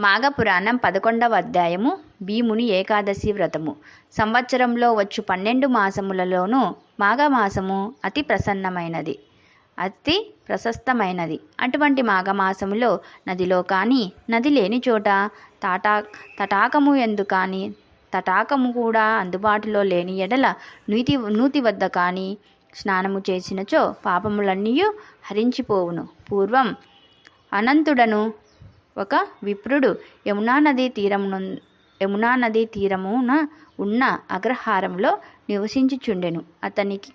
మాఘపురాణం 11వ అధ్యాయము భీముని ఏకాదశి వ్రతము. సంవత్సరంలో వచ్చు 12 మాసములలోనూ మాఘమాసము అతి ప్రశస్తమైనది. అటువంటి మాఘమాసములో నదిలో కానీ నది లేని చోట తటాకము ఎందు కానీ తటాకము కూడా అందుబాటులో లేని ఎడల నూతి వద్ద కానీ స్నానము చేసినచో పాపములన్నీ హరించిపోవును. పూర్వం అనంతుడను ఒక విప్రుడు యమునా నదీ తీరమున ఉన్న అగ్రహారంలో నివసించుచుండెను. అతనికి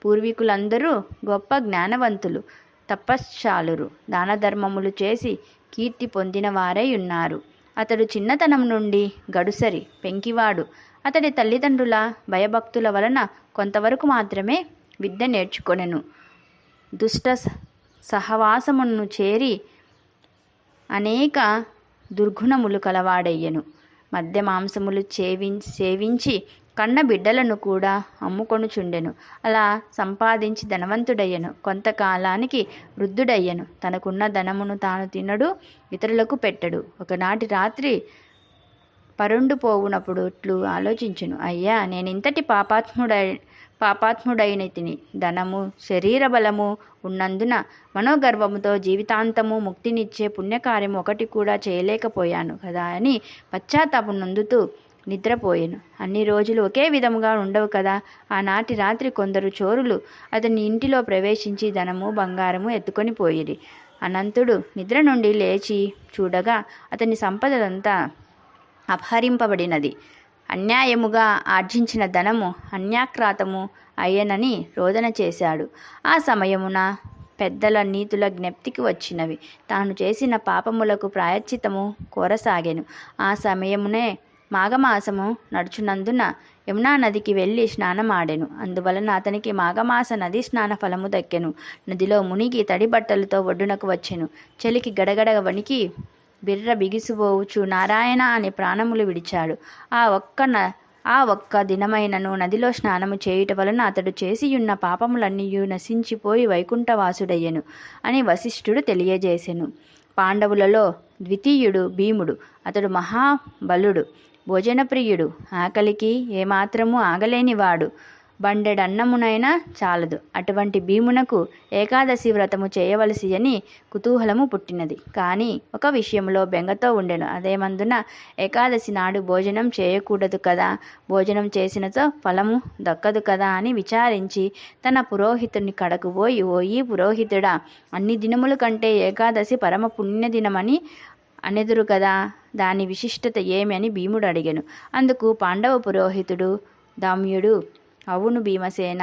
పూర్వీకులందరూ గొప్ప జ్ఞానవంతులు, తపశ్శాలురు, దానధర్మములు చేసి కీర్తి పొందిన వారై ఉన్నారు. అతడు చిన్నతనం నుండి గడుసరి పెంకివాడు. అతడి తల్లిదండ్రుల భయభక్తుల వలన కొంతవరకు మాత్రమే విద్య నేర్చుకొనెను. దుష్ట సహవాసమును చేరి అనేక దుర్గుణములు కలవాడయ్యను. మద్య మాంసములు సేవించి కన్న బిడ్డలను కూడా అమ్ముకొనుచుండెను. అలా సంపాదించి ధనవంతుడయ్యను. కొంతకాలానికి వృద్ధుడయ్యను. తనకున్న ధనమును తాను తినడు, ఇతరులకు పెట్టడు. ఒకనాటి రాత్రి పరుండుపోవునప్పుడు ఇట్లు ఆలోచించును, అయ్యా, నేనింతటి పాపాత్ముడైన తిని ధనము శరీర బలము ఉన్నందున మనోగర్వముతో జీవితాంతము ముక్తినిచ్చే పుణ్యకార్యము ఒకటి కూడా చేయలేకపోయాను కదా అని పశ్చాత్తాపం నొందుతూ నిద్రపోయాను. అన్ని రోజులు ఒకే విధముగా ఉండవు కదా. ఆనాటి రాత్రి కొందరు చోరులు అతని ఇంటిలో ప్రవేశించి ధనము బంగారము ఎత్తుకొని పోయిరి. అనంతుడు నిద్ర నుండి లేచి చూడగా అతని సంపదలంతా అపహరింపబడినది. అన్యాయముగా ఆర్జించిన ధనము అన్యాక్రాతము అయ్యనని రోదన చేశాడు. ఆ సమయమున పెద్దల నీతుల జ్ఞప్తికి వచ్చినవి. తాను చేసిన పాపములకు ప్రాయశ్చిత్తము కోరసాగాను. ఆ సమయమునే మాఘమాసము నడుచునందున యమునా నదికి వెళ్ళి స్నానమాడెను. అందువలన అతనికి మాఘమాస నది స్నాన ఫలము దక్కెను. నదిలో మునిగి తడి బట్టలతో ఒడ్డునకు వచ్చెను. చలికి గడగడ వణికి బిర్ర బిగిసిపోవచ్చు నారాయణ అని ప్రాణములు విడిచాడు. ఆ ఒక్క దినమైనను నదిలో స్నానము చేయుట వలన అతడు చేసియున్న పాపములన్నీ నశించిపోయి వైకుంఠవాసుడయ్యను అని వశిష్ఠుడు తెలియజేసెను. పాండవులలో ద్వితీయుడు భీముడు. అతడు మహాబలుడు, భోజనప్రియుడు, ఆకలికి ఏమాత్రము ఆగలేనివాడు. బండెడన్నమునైనా చాలదు. అటువంటి భీమునకు ఏకాదశి వ్రతము చేయవలసి అని కుతూహలము పుట్టినది. కానీ ఒక విషయంలో బెంగతో ఉండెను. అదేమందున ఏకాదశి నాడు భోజనం చేయకూడదు కదా, భోజనం చేసినతో ఫలము దక్కదు కదా అని విచారించి తన పురోహితుని కడకు పోయి, ఓయి పురోహితుడా, అన్ని దినముల కంటే ఏకాదశి పరమ పుణ్యదినమని అనెదురు కదా, దాని విశిష్టత ఏమి అని భీముడు అడిగెను. అందుకు పాండవ పురోహితుడు దామ్యుడు, అవును భీమసేన,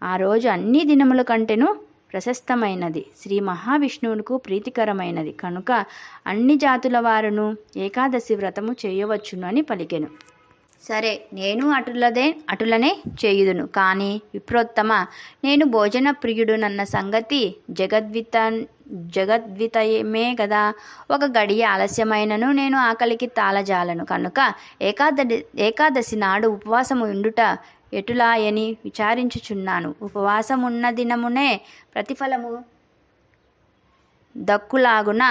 ఆ రోజు అన్ని దినముల కంటేను ప్రశస్తమైనది, శ్రీ మహావిష్ణువునకు ప్రీతికరమైనది కనుక అన్ని జాతుల వారును ఏకాదశి వ్రతము చేయవచ్చును అని పలికెను. సరే, నేను అటులనే చేయుదును. కానీ విప్రోత్తమ, నేను భోజన ప్రియుడునన్న సంగతి జగద్వితయమే కదా. ఒక గడియ ఆలస్యమైనను నేను ఆకలికి తాళజాలను. కనుక ఏకాదశి నాడు ఉపవాసము ఉండుట ఎటులాయని విచారించుచున్నాను. ఉపవాసమున్న దినమునే ప్రతిఫలము దక్కులాగున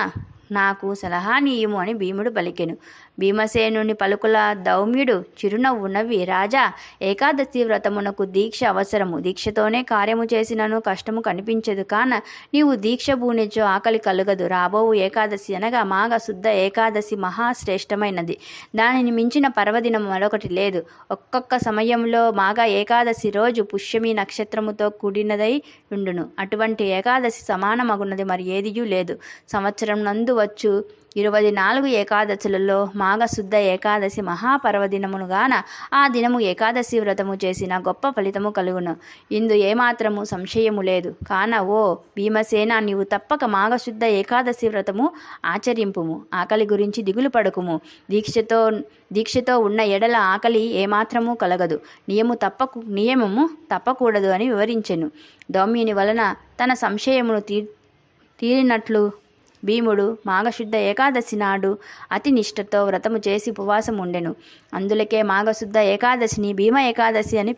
నాకు సలహా నీయుము అని భీముడు పలికెను. భీమసేనుని పలుకుల దౌమ్యుడు చిరునవ్వు నవ్వి, రాజా, ఏకాదశి వ్రతమునకు దీక్ష అవసరము. దీక్షతోనే కార్యము చేసినను కష్టము కనిపించదు. కాన నీవు దీక్ష భూనిచో ఆకలి కలుగదు. రాబోవు ఏకాదశి అనగా మాఘ శుద్ధ ఏకాదశి మహాశ్రేష్టమైనది. దానిని మించిన పర్వదినం మరొకటి లేదు. ఒక్కొక్క సమయంలో మాఘ ఏకాదశి రోజు పుష్యమి నక్షత్రముతో కూడినదై ఉండును. అటువంటి ఏకాదశి సమానమగున్నది మరి ఏదియూ లేదు. సంవత్సరం నందు వచ్చు 24 ఏకాదశులలో మాఘ శుద్ధ ఏకాదశి మహాపర్వదినమునుగాన ఆ దినము ఏకాదశి వ్రతము చేసిన గొప్ప ఫలితము కలుగును. ఇందు ఏమాత్రము సంశయము లేదు. కాన ఓ భీమసేన, నీవు తప్పక మాఘశుద్ధ ఏకాదశి వ్రతము ఆచరింపుము. ఆకలి గురించి దిగులు పడకుము. దీక్షతో ఉన్న ఎడల ఆకలి ఏమాత్రము కలగదు. నియమము తప్పకూడదు అని వివరించెను. దౌమ్యుని వలన తన సంశయమును తీరినట్లు భీముడు మాఘశుద్ధ ఏకాదశి నాడు అతి నిష్ఠతో వ్రతము చేసి ఉపవాసం ఉండెను. అందులకే మాఘశుద్ధ ఏకాదశిని భీమ ఏకాదశి అని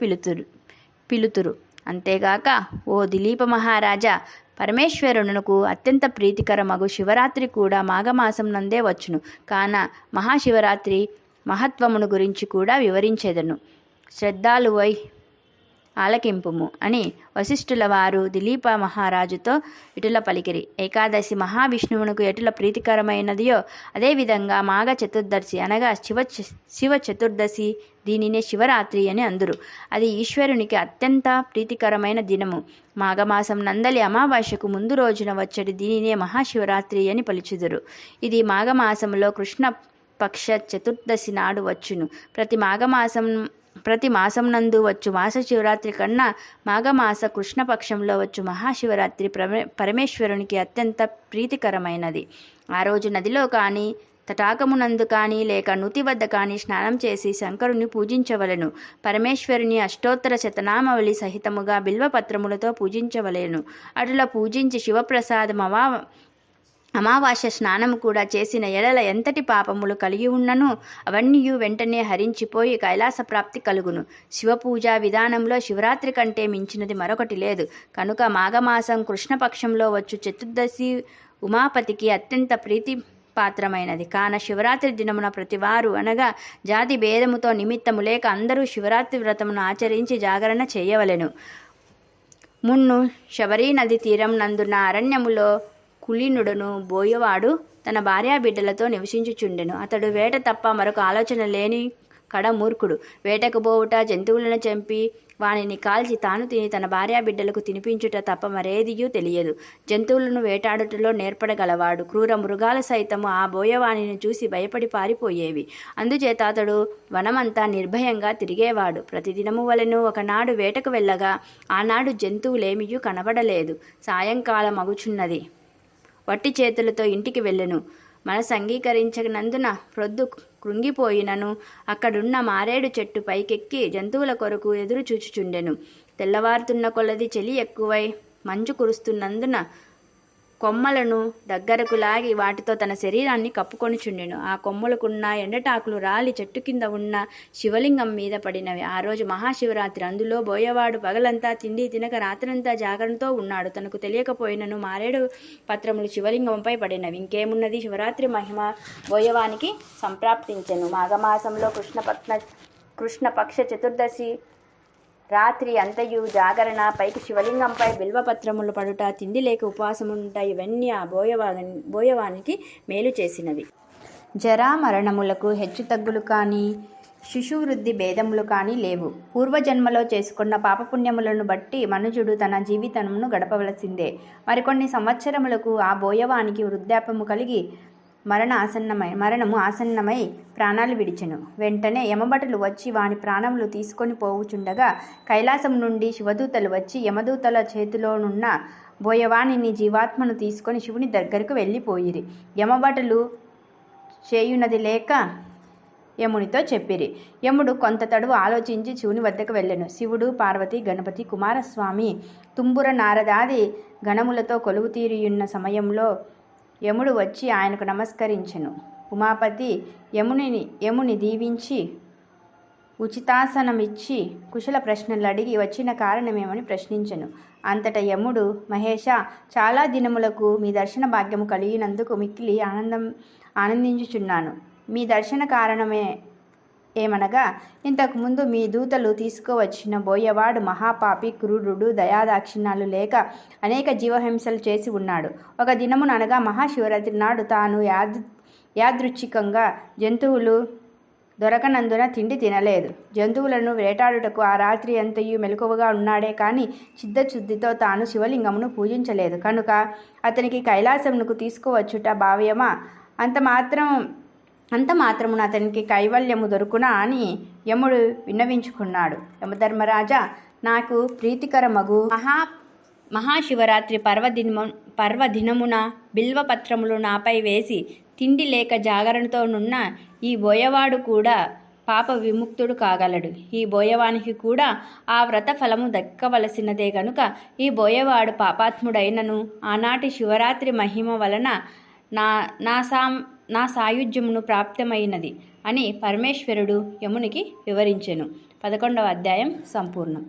పిలుతురు. అంతేగాక ఓ దిలీప మహారాజా, పరమేశ్వరునకు అత్యంత ప్రీతికరమగు శివరాత్రి కూడా మాఘమాసం నందే వచ్చును. కాన మహాశివరాత్రి మహత్వమును గురించి కూడా వివరించెదను. శ్రద్ధాలువై ఆలకింపుము అని వశిష్ఠుల వారు దిలీప మహారాజుతో ఇటుల పలికిరి. ఏకాదశి మహావిష్ణువునకు ఎటుల ప్రీతికరమైనదియో అదేవిధంగా మాఘ చతుర్దశి అనగా శివ చతుర్దశి, దీనినే శివరాత్రి అని అందురు. అది ఈశ్వరునికి అత్యంత ప్రీతికరమైన దినము. మాఘమాసం నందలి అమావాస్యకు ముందు రోజున వచ్చడి దీనినే మహాశివరాత్రి అని పలుచుదురు. ఇది మాఘమాసంలో కృష్ణ పక్ష చతుర్దశి నాడు వచ్చును. ప్రతి మాసం నందు వచ్చు మాస శివరాత్రి కన్నా మాఘమాస కృష్ణపక్షంలో వచ్చు మహాశివరాత్రి పరమేశ్వరునికి అత్యంత ప్రీతికరమైనది. ఆ రోజు నదిలో కానీ తటాకమునందు కానీ లేక నూతి వద్ద కానీ స్నానం చేసి శంకరుని పూజించవలెను. పరమేశ్వరుని అష్టోత్తర శతనామావళి సహితముగా బిల్వపత్రములతో పూజించవలెను. అటులా పూజించి శివప్రసాదం అమావాస్య స్నానము కూడా చేసిన ఎడల ఎంతటి పాపములు కలిగి ఉన్నను అవన్నీ వెంటనే హరించిపోయి కైలాస ప్రాప్తి కలుగును. శివపూజా విధానంలో శివరాత్రి కంటే మించినది మరొకటి లేదు. కనుక మాఘమాసం కృష్ణపక్షంలో వచ్చు చతుర్దశి ఉమాపతికి అత్యంత ప్రీతి పాత్రమైనది. కాన శివరాత్రి దినమున ప్రతివారు అనగా జాతి భేదముతో నిమిత్తము లేక అందరూ శివరాత్రి వ్రతమును ఆచరించి జాగరణ చేయవలెను. మున్ను శబరీ నది తీరం నందున్న అరణ్యములో కులీనుడును బోయవాడు తన భార్యాబిడ్డలతో నివసించుచుండెను. అతడు వేట తప్ప మరొక ఆలోచన లేని కడ మూర్ఖుడు. వేటకు పోవుట, జంతువులను చంపి వానిని కాల్చి తాను తిని తన భార్యాబిడ్డలకు తినిపించుట తప్ప మరేదియూ తెలియదు. జంతువులను వేటాడుటలో నేర్పడగలవాడు. క్రూర మృగాల సైతము ఆ బోయవాణిని చూసి భయపడి పారిపోయేవి. అందుచేత అతడు వనమంతా నిర్భయంగా తిరిగేవాడు. ప్రతిదినము వలెను ఒకనాడు వేటకు వెళ్ళగా ఆనాడు జంతువులేమియూ కనబడలేదు. సాయంకాలం అగుచున్నది. వట్టి చేతులతో ఇంటికి వెళ్ళెను. మనసు అంగీకరించనందున ప్రొద్దు కృంగిపోయినను అక్కడున్న మారేడు చెట్టు పైకెక్కి జంతువుల కొరకు ఎదురు చూచుచుండెను. తెల్లవారుతున్న కొలది చలి ఎక్కువై మంచు కురుస్తున్నందున కొమ్మలను దగ్గరకు లాగి వాటితో తన శరీరాన్ని కప్పుకొనిచుండెను. ఆ కొమ్మలకున్న ఎండటాకులు రాలి చెట్టు కింద ఉన్న శివలింగం మీద పడినవి. ఆ రోజు మహాశివరాత్రి. అందులో బోయవాడు పగలంతా తిండి తినక రాత్రంతా జాగరణతో ఉన్నాడు. తనకు తెలియకపోయినను మారేడు పత్రములు శివలింగంపై పడినవి. ఇంకేమున్నది, శివరాత్రి మహిమ బోయవానికి సంప్రాప్తించెను. మాఘమాసంలో కృష్ణపక్ష చతుర్దశి రాత్రి అంతయు జాగరణ, పైకి శివలింగంపై బిల్వపత్రములు పడుట, తిండి లేక ఉపవాసముంట, ఇవన్నీ ఆ బోయవానికి మేలు చేసినవి. జరామరణములకు హెచ్చుతగ్గులు కానీ శిశువృద్ధి భేదములు కానీ లేవు. పూర్వజన్మలో చేసుకున్న పాపపుణ్యములను బట్టి మనుజుడు తన జీవితమును గడపవలసిందే. మరికొన్ని సంవత్సరములకు ఆ బోయవానికి వృద్ధాప్యము కలిగి మరణము ఆసన్నమై ప్రాణాలు విడిచెను. వెంటనే యమభటులు వచ్చి వాని ప్రాణములు తీసుకొని పోవుచుండగా కైలాసం నుండి శివదూతలు వచ్చి యమదూతల చేతిలోనున్న బోయవాణిని జీవాత్మను తీసుకొని శివుని దగ్గరకు వెళ్ళిపోయిరి. యమభటులు చేయునది లేక యమునితో చెప్పిరి. యముడు కొంత తడువు ఆలోచించి శివుని వద్దకు వెళ్ళెను. శివుడు, పార్వతి, గణపతి, కుమారస్వామి, తుంబుర నారదాది గణములతో కొలువు తీరియున్న సమయంలో యముడు వచ్చి ఆయనకు నమస్కరించెను. ఉమాపతి యముని దీవించి ఉచితాసనమిచ్చి కుశల ప్రశ్నలు అడిగి వచ్చిన కారణమేమని ప్రశ్నించెను. అంతట యముడు, మహేష, చాలా దినములకు మీ దర్శన భాగ్యము కలిగినందుకు మిక్కిలి ఆనందించుచున్నాను. మీ దర్శన కారణమే ఏమనగా, ఇంతకుముందు మీ దూతలు తీసుకువచ్చిన బోయవాడు మహాపాపి, క్రూరుడు, దయాదాక్షిణ్యాలు లేక అనేక జీవహింసలు చేసి ఉన్నాడు. ఒక దినమున అనగా మహాశివరాత్రి నాడు తాను యాదృచ్ఛికంగా జంతువులు దొరకనందున తిండి తినలేదు. జంతువులను వేటాడుటకు ఆ రాత్రి అంతయు మెలకువగా ఉన్నాడే కానీ చిత్తశుద్ధితో తాను శివలింగమును పూజించలేదు. కనుక అతనికి కైలాసమునకు తీసుకువచ్చుట భావ్యమా? అంత మాత్రమున అతనికి కైవల్యము దొరుకునా అని యముడు విన్నవించుకున్నాడు. యమధర్మరాజా, నాకు ప్రీతికరమగు మహాశివరాత్రి పర్వదినమున బిల్వపత్రములు నాపై వేసి తిండి లేక జాగరణతోనున్న ఈ బోయవాడు కూడా పాప విముక్తుడు కాగలడు. ఈ బోయవానికి కూడా ఆ వ్రత ఫలము దక్కవలసినదే గనుక ఈ బోయవాడు పాపాత్ముడైనను ఆనాటి శివరాత్రి మహిమ వలన నా సాయుధ్యమును ప్రాప్తమైనది అని పరమేశ్వరుడు యమునికి వివరించెను. 11వ అధ్యాయం సంపూర్ణం.